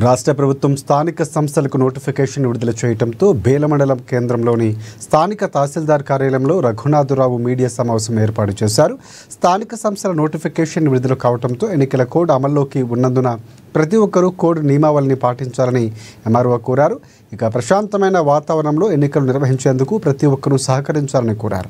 రాష్ట్ర ప్రభుత్వం స్థానిక సంస్థలకు నోటిఫికేషన్ విడుదల చేయడంతో బేల మండలం కేంద్రంలోని స్థానిక తహసీల్దార్ కార్యాలయంలో రఘునాథరావు మీడియా సమావేశం ఏర్పాటు చేశారు. స్థానిక సంస్థల నోటిఫికేషన్ విడుదల కావడంతో ఎన్నికల కోడ్ అమల్లోకి ఉన్నందున ప్రతి ఒక్కరూ కోడ్ నియమావళిని పాటించాలని ఎంఆర్ఓ కోరారు. ఇక ప్రశాంతమైన వాతావరణంలో ఎన్నికలు నిర్వహించేందుకు ప్రతి ఒక్కరూ సహకరించాలని కోరారు.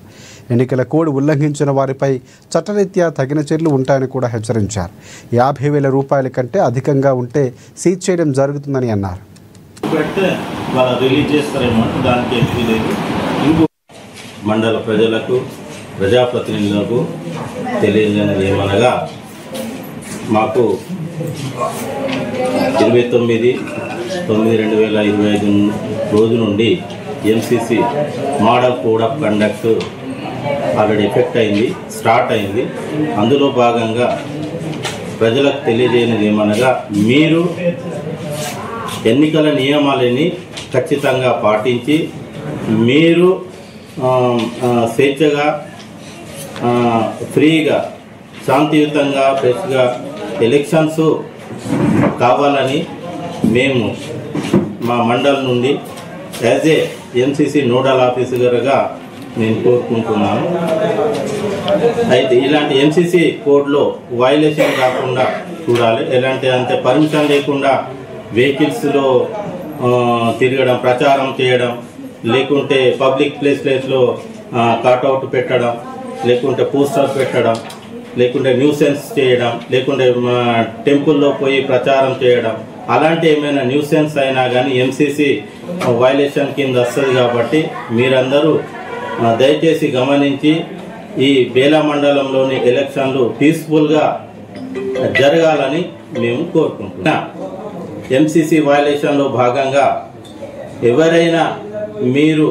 ఎన్నికల కోడ్ ఉల్లంఘించిన వారిపై చట్టరీత్యా తగిన చర్యలు ఉంటాయని కూడా హెచ్చరించారు. 50,000 రూపాయల కంటే అధికంగా ఉంటే సీజ్ చేయడం జరుగుతుందని అన్నారు. మండల ప్రజలకు ప్రజాప్రతినిధులకు తెలియజేయనిది ఏమనగా మాకు 29/9/2025 రోజు నుండి MCC model code of conduct already effect అయింది, స్టార్ట్ అయింది. అందులో భాగంగా ప్రజలకు తెలియజేయనిది ఏమనగా మీరు ఎన్నికల నియమాలని ఖచ్చితంగా పాటించి మీరు స్వేచ్ఛగా ఫ్రీగా శాంతియుతంగా ఫ్రెష్గా ఎలక్షన్స్ కావాలని మేము మా మండలం నుండి యాజ్ ఏ ఎంసీసీ నోడల్ ఆఫీసర్గా నేను కోరుకుంటున్నాను. అయితే ఇలాంటి ఎంసీసీ కోడ్లో వైలేషన్ కాకుండా చూడాలి. ఎలాంటి అంటే పర్మిషన్ లేకుండా వెహికల్స్లో తిరగడం, ప్రచారం చేయడం, లేకుంటే పబ్లిక్ ప్లేస్లో కట్అవుట్ పెట్టడం, లేకుంటే పోస్టర్ పెట్టడం, లేకుంటే న్యూసెన్స్ చేయడం, లేకుంటే టెంపుల్లో పోయి ప్రచారం చేయడం, అలాంటి ఏమైనా న్యూసెన్స్ అయినా కానీ ఎంసీసీ వైలేషన్ కింద వస్తుంది. కాబట్టి మీరందరూ దయచేసి గమనించి ఈ బేలా మండలంలోని ఎలక్షన్లు పీస్ఫుల్గా జరగాలని మేము కోరుకుంటున్నాం. ఎంసీసీ వైలేషన్లో భాగంగా ఎవరైనా మీరు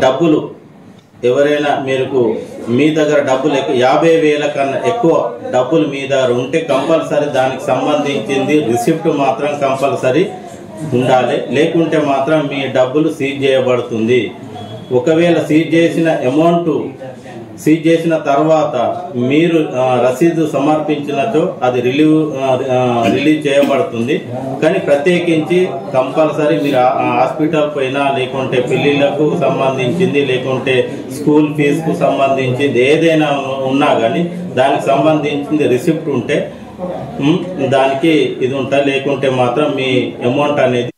డబ్బులు ఎవరైనా మీ దగ్గర డబ్బులు 50,000 కన్నా ఎక్కువ డబ్బులు మీ దగ్గర ఉంటే కంపల్సరీ దానికి సంబంధించింది రిసిప్ట్ మాత్రం కంపల్సరీ ఉండాలి. లేకుంటే మాత్రం మీ డబ్బులు సీజ్ చేయబడుతుంది. ఒకవేళ సీజ్ చేసిన తర్వాత మీరు రసీదు సమర్పించినచో అది రిలీజ్ చేయబడుతుంది. కానీ ప్రత్యేకించి కంపల్సరీ మీరు హాస్పిటల్ పోయినా, లేకుంటే పెళ్ళిళ్ళకు సంబంధించింది, లేకుంటే స్కూల్ ఫీజుకు సంబంధించింది ఏదైనా ఉన్నా కానీ దానికి సంబంధించింది రిసిప్ట్ ఉంటే దానికి ఇది ఉంటుంది. లేకుంటే మాత్రం మీ అమౌంట్ అనేది